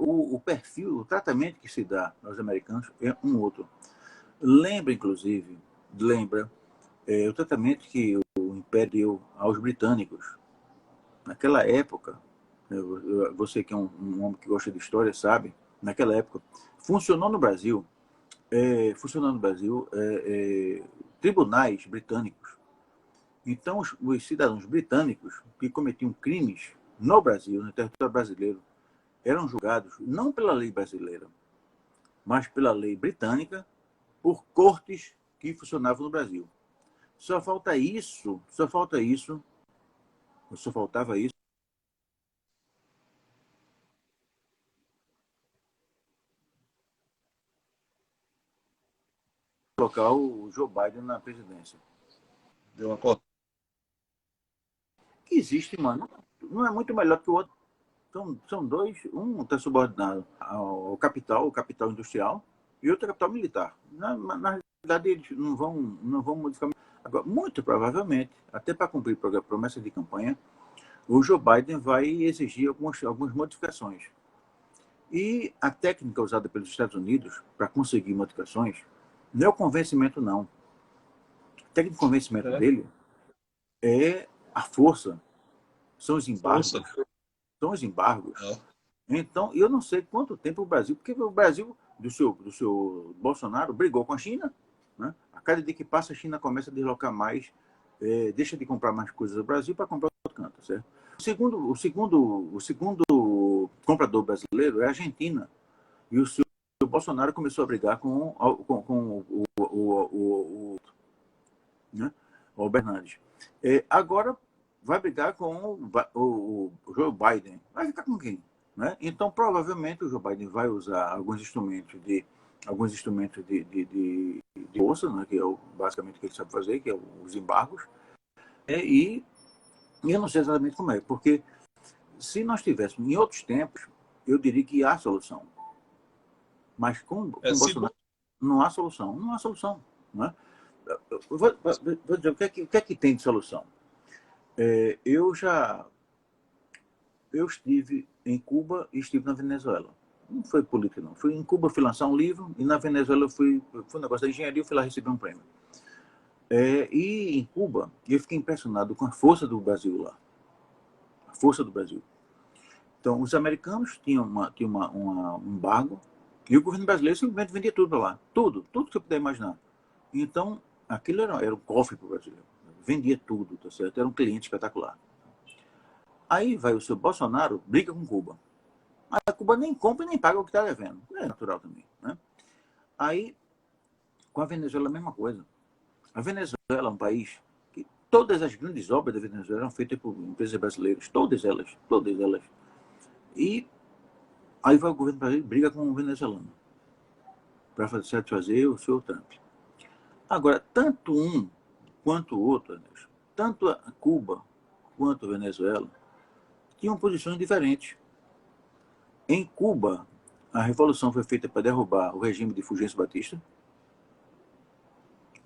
O perfil, o tratamento que se dá aos americanos é um outro. Inclusive, o tratamento que o Império deu aos britânicos. Naquela época, você que é um homem que gosta de história sabe, naquela época, funcionou no Brasil tribunais britânicos. Então, os cidadãos britânicos que cometiam crimes no Brasil, no território brasileiro, eram julgados não pela lei brasileira, mas pela lei britânica, por cortes que funcionavam no Brasil. Só faltava isso, colocar o Joe Biden na presidência. Deu uma corta. Que existe, mano. Não é muito melhor que o outro. São dois, um está subordinado ao capital, o capital industrial, e outro capital militar. Na realidade, eles não vão modificar. Agora, muito provavelmente, até para cumprir a promessa de campanha, o Joe Biden vai exigir algumas modificações. E a técnica usada pelos Estados Unidos para conseguir modificações não é o convencimento, não. A técnica de convencimento dele é a força. São os embargos. Então, eu não sei quanto tempo o Brasil, porque o Brasil, do seu Bolsonaro, brigou com a China. Né? A cada dia que passa, a China começa a deslocar mais, deixa de comprar mais coisas do Brasil para comprar outro canto. Certo? O segundo comprador brasileiro é a Argentina. E o Bolsonaro começou a brigar com o Bernardes. Agora vai brigar com o Joe Biden. Vai ficar com quem? Né? Então, provavelmente, o Joe Biden vai usar alguns instrumentos de força, né? Que é basicamente o que ele sabe fazer, que é os embargos. E eu não sei exatamente como é, porque se nós tivéssemos em outros tempos, eu diria que há solução. Mas com Bolsonaro não há solução. Não há solução. Né? Vou dizer, o que é que tem de solução? Eu estive em Cuba e estive na Venezuela. Não foi política, não. Fui em Cuba, fui lançar um livro, e na Venezuela fui um negócio da engenharia, eu fui lá receber um prêmio. E em Cuba, eu fiquei impressionado com a força do Brasil lá. A força do Brasil. Então, os americanos tinham um embargo, e o governo brasileiro simplesmente vendia tudo para lá. Tudo que você puder imaginar. Então, aquilo era um cofre para o brasileiro. Vendia tudo, tá certo? Era um cliente espetacular. Aí vai o seu Bolsonaro, briga com Cuba. A Cuba nem compra e nem paga o que está devendo. É natural também. Né? Aí, com a Venezuela, a mesma coisa. A Venezuela é um país que todas as grandes obras da Venezuela eram feitas por empresas brasileiras, todas elas, todas elas. E aí vai o governo brasileiro briga com o venezuelano para satisfazer o seu Trump. Agora, tanto um quanto o outro, tanto a Cuba quanto a Venezuela, tinham posições diferentes. Em Cuba, a revolução foi feita para derrubar o regime de Fulgêncio Batista.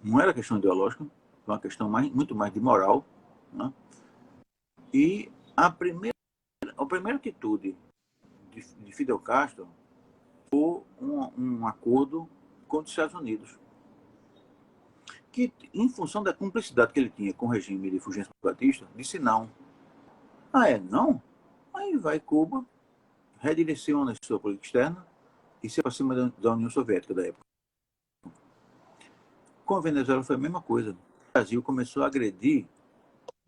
Não era questão ideológica, foi uma questão muito mais de moral. Né? E a primeira atitude de Fidel Castro foi um acordo com os Estados Unidos, que, em função da cumplicidade que ele tinha com o regime de Fulgêncio Batista, disse não. Ah, é? Não? Aí vai Cuba, redireciona a sua política externa e se aproxima da União Soviética da época. Com a Venezuela foi a mesma coisa. O Brasil começou a agredir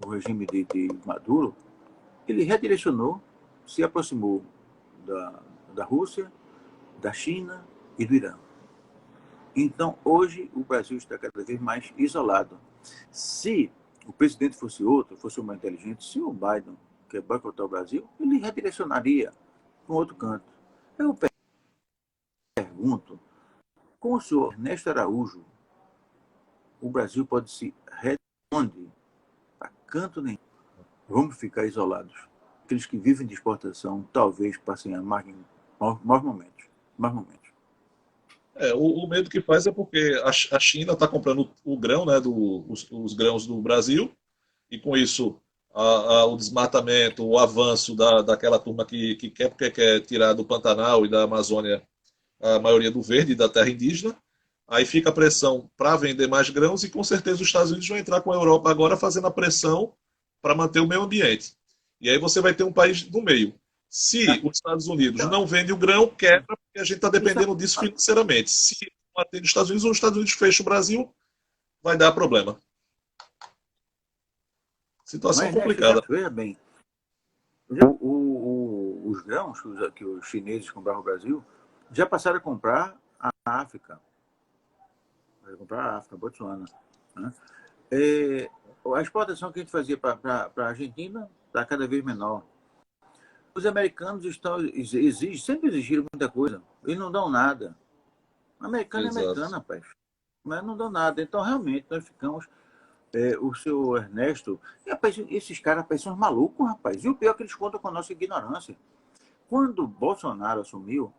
o regime de Maduro, ele redirecionou, se aproximou da Rússia, da China e do Irã. Então, hoje, o Brasil está cada vez mais isolado. Se o presidente fosse outro, fosse mais inteligente, se o Biden quer boicotar o Brasil, ele redirecionaria para um outro canto. Eu pergunto, com o senhor Ernesto Araújo, o Brasil pode se redonde a canto nenhum. Vamos ficar isolados. Aqueles que vivem de exportação talvez passem a maus momentos. O medo que faz é porque a China está comprando o grão, né, os grãos do Brasil, e com isso o desmatamento, o avanço daquela turma que quer tirar do Pantanal e da Amazônia a maioria do verde da terra indígena, aí fica a pressão para vender mais grãos e com certeza os Estados Unidos vão entrar com a Europa agora fazendo a pressão para manter o meio ambiente. E aí você vai ter um país no meio. Se os Estados Unidos não vendem o grão, quebra, porque a gente está dependendo disso financeiramente. Se não atende os Estados Unidos, ou os Estados Unidos fecha o Brasil, vai dar problema. Situação Mas, complicada. Veja bem, os grãos que os chineses compraram no Brasil já passaram a comprar a África. Botsuana. Né? A exportação que a gente fazia para a Argentina está cada vez menor. Os americanos sempre exigiram muita coisa. Eles não dão nada. Americano é americano, rapaz. Mas não dão nada. Então, realmente, nós ficamos... o seu Ernesto... Rapaz, esses caras são uns malucos, rapaz. E o pior é que eles contam com a nossa ignorância. Quando o Bolsonaro assumiu,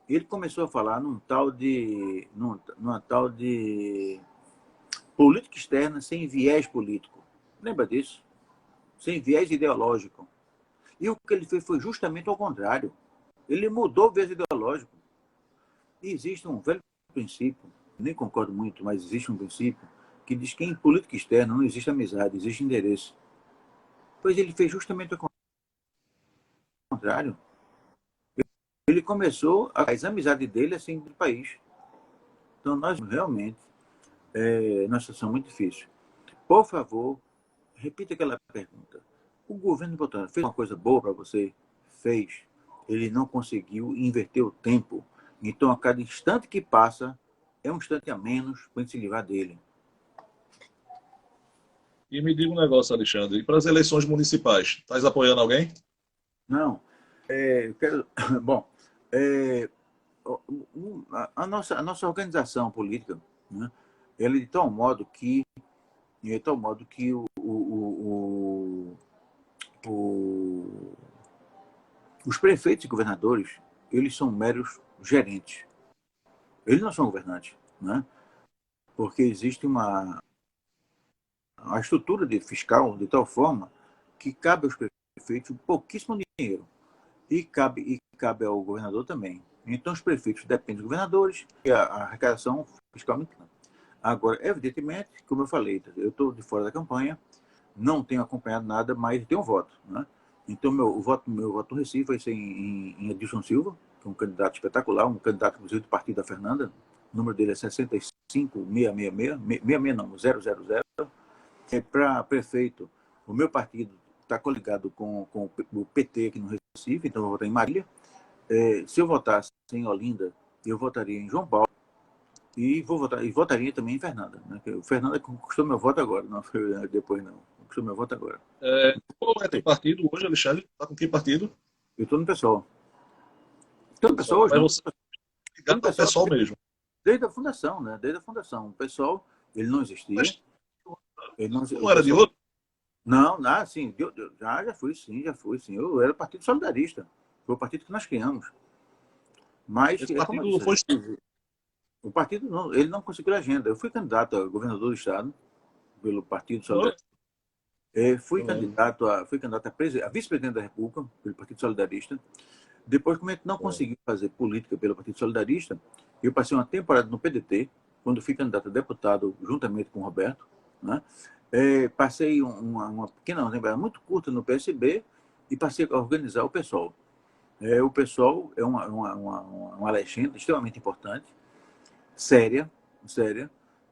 ele começou a falar numa tal de política externa sem viés político. Lembra disso? Sem viés ideológico. E o que ele fez foi justamente ao contrário. Ele mudou o viés ideológico. E existe um velho princípio, nem concordo muito, mas existe um princípio que diz que em política externa não existe amizade, existe interesse. Pois ele fez justamente ao contrário. Ele começou as amizades dele assim do país. Então nós realmente numa situação muito difícil. Por favor, repita aquela pergunta. O governo Bolsonaro fez uma coisa boa para você? Fez. Ele não conseguiu inverter o tempo. Então, a cada instante que passa, é um instante a menos para a gente se livrar dele. E me diga um negócio, Alexandre. E para as eleições municipais, estás apoiando alguém? Não. Eu quero... Bom, a nossa organização política, né, ela é de tal modo que os prefeitos e governadores, eles são meros gerentes. Eles não são governantes, né? Porque existe a estrutura de fiscal de tal forma que cabe aos prefeitos pouquíssimo dinheiro e cabe ao governador também. Então, os prefeitos dependem dos governadores e a arrecadação fiscal não. Agora, evidentemente, como eu falei, eu estou de fora da campanha, não tenho acompanhado nada, mas tenho um voto, né? Então, meu voto no Recife vai ser em Edilson Silva, que é um candidato espetacular, um candidato, inclusive, do partido da Fernanda. O número dele é 65666, não, 000. Para prefeito, o meu partido está coligado com o PT aqui no Recife, então eu vou votar em Marília. Se eu votasse em Olinda, eu votaria em João Paulo. E vou votar, e votaria também em Fernanda. Né? O Fernanda conquistou meu voto agora, não foi depois não. Conquistou meu voto agora. Qual é teu partido hoje, Alexandre? Tá com que partido? Eu estou no pessoal. Estou no pessoal Pessoal. hoje, Mas não. você é Estou no ligado ao pessoal pessoal mesmo. desde a fundação, né? Desde a fundação. O pessoal, ele não existia. Mas Ele não, tu o não era de pessoal, outro? não, sim, já fui, sim, já fui, sim. Eu era Partido Solidarista. Foi o partido que nós criamos. Mas, Esse é como eu partido disse, foi. o partido não, ele não conseguiu agenda. Eu fui candidato a governador do estado pelo Partido Foi? Solidarista. Eu lembro. Fui candidato a vice-presidente da República pelo Partido Solidarista. Depois, como a gente não É. conseguiu fazer política pelo Partido Solidarista, eu passei uma temporada no PDT, quando fui candidato a deputado juntamente com o Roberto. Né? Passei uma pequena temporada muito curta no PSB e passei a organizar o PSOL. O PSOL é uma legenda extremamente importante, séria,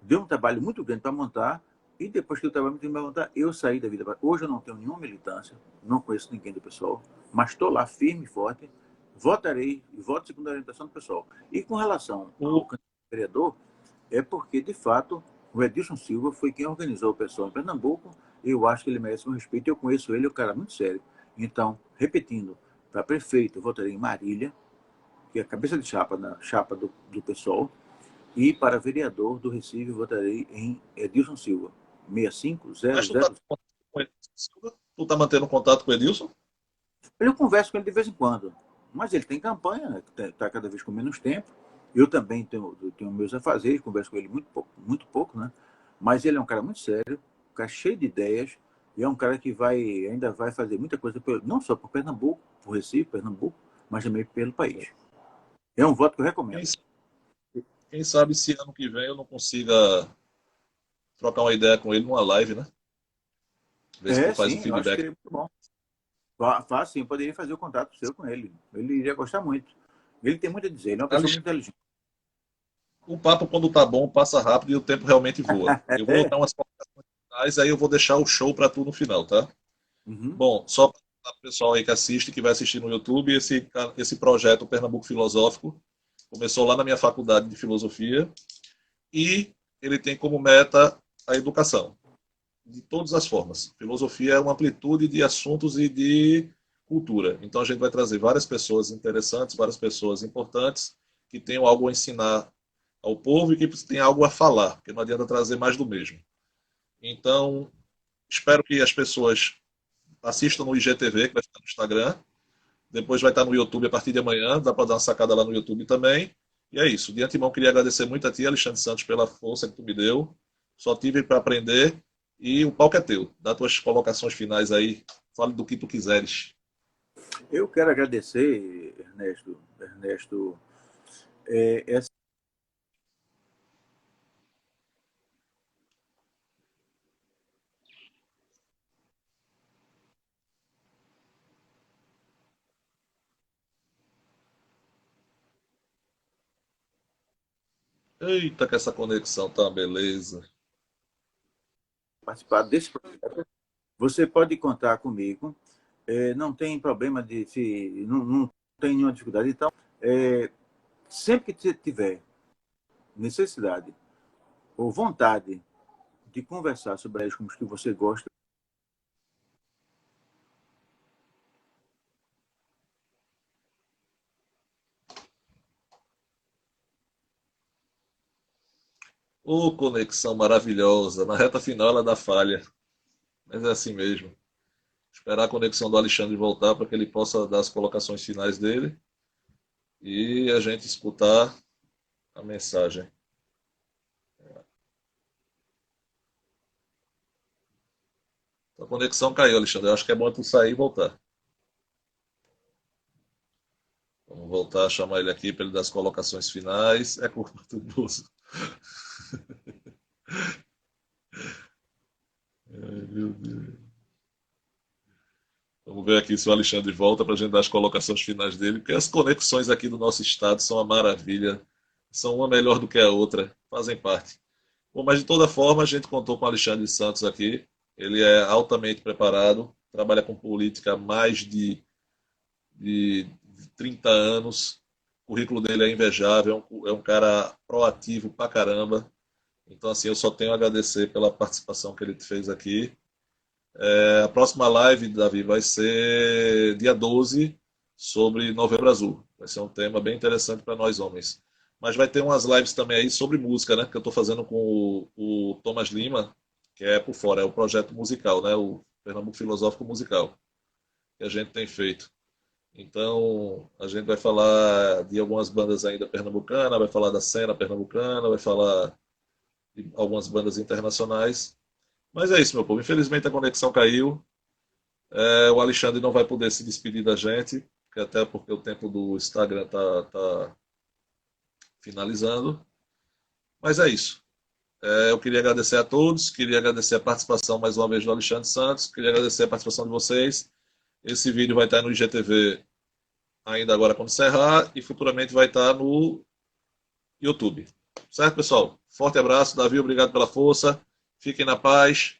deu um trabalho muito grande para montar, e depois que o trabalho muito grande para montar, eu saí da vida. Hoje eu não tenho nenhuma militância, não conheço ninguém do PSOL, mas estou lá firme e forte, votarei e voto segundo a orientação do PSOL. E com relação ao O, candidato a vereador, é porque, de fato, o Edilson Silva foi quem organizou o PSOL em Pernambuco, e eu acho que ele merece meu respeito, eu conheço ele, é um cara muito sério. Então, repetindo, para prefeito eu votarei em Marília, que é a cabeça de chapa na chapa do PSOL, e para vereador do Recife, votarei em Edilson Silva. mas tu tá 65005. com Edilson Silva? Tu tá mantendo contato com o Edilson? Eu converso com ele de vez em quando, mas ele tem campanha, né? Está cada vez com menos tempo. Eu também tenho meus afazeres, converso com ele muito pouco, né? Mas ele é um cara muito sério, um cara cheio de ideias, e é um cara que ainda vai fazer muita coisa, não só por Pernambuco, por Recife, Pernambuco, mas também pelo país. É um voto que eu Quem, recomendo. quem sabe se ano que vem eu não consiga trocar uma ideia com ele numa live, né? Ver se tu faz o Sim, eu acho que feedback. seria muito bom. Faz sim, poderia fazer o contato seu com ele. Ele iria gostar muito. Ele tem muito a dizer, ele é uma pessoa muito Alexandre, inteligente. o papo, quando tá bom, passa rápido e o tempo realmente voa. Eu vou É. dar umas colocações finais, aí eu vou deixar o show para tu no final, tá? Uhum. Bom, só para o pessoal aí que assiste, que vai assistir no YouTube, esse projeto Pernambuco Filosófico começou lá na minha faculdade de filosofia e ele tem como meta a educação, de todas as formas. Filosofia é uma amplitude de assuntos e de cultura. Então a gente vai trazer várias pessoas interessantes, várias pessoas importantes que tenham algo a ensinar ao povo e que tenham algo a falar, porque não adianta trazer mais do mesmo. Então, espero que as pessoas assistam no IGTV, que vai estar no Instagram, depois vai estar no YouTube a partir de amanhã, dá para dar uma sacada lá no YouTube também. E é isso. De antemão, queria agradecer muito a ti, Alexandre Santos, pela força que tu me deu. Só tive para aprender e o palco é teu. Dá tuas colocações finais aí. Fale do que tu quiseres. Eu quero agradecer, Ernesto, essa. Eita, que essa conexão tá uma beleza. Participar desse projeto. Você pode contar comigo. Não tem problema de se. Não tem nenhuma dificuldade. Então, sempre que você tiver necessidade ou vontade de conversar sobre as coisas que você gosta, Ô, conexão maravilhosa. Na reta final ela dá falha. Mas é assim mesmo. Esperar a conexão do Alexandre voltar para que ele possa dar as colocações finais dele e a gente escutar a mensagem. A conexão caiu, Alexandre. Eu acho que é bom tu sair e voltar. Vamos voltar a chamar ele aqui para ele dar as colocações finais. É culpa do bolso. Ai, meu Deus. Vamos ver aqui se o Alexandre volta para a gente dar as colocações finais dele, porque as conexões aqui do nosso estado são uma maravilha. São uma melhor do que a outra, fazem parte. Bom, mas de toda forma, a gente contou com o Alexandre Santos aqui. Ele é altamente preparado, trabalha com política há mais de 30 anos, currículo dele é invejável, é um cara proativo pra caramba. Então, assim, eu só tenho a agradecer pela participação que ele fez aqui. A próxima live, Davi, vai ser dia 12, sobre Novembro Azul. Vai ser um tema bem interessante para nós homens. Mas vai ter umas lives também aí sobre música, né? Que eu estou fazendo com o Thomas Lima, que é por fora, é o projeto musical, né? O Pernambuco Filosófico Musical, que a gente tem feito. Então, a gente vai falar de algumas bandas ainda pernambucanas, vai falar da cena pernambucana, vai falar de algumas bandas internacionais. Mas é isso, meu povo. Infelizmente a conexão caiu. O Alexandre não vai poder se despedir da gente, até porque o tempo do Instagram tá finalizando. Mas é isso. Eu queria agradecer a todos, queria agradecer a participação mais uma vez do Alexandre Santos, queria agradecer a participação de vocês. Esse vídeo vai estar no IGTV ainda agora quando encerrar e futuramente vai estar no YouTube. Certo, pessoal? Forte abraço, Davi, obrigado pela força. Fiquem na paz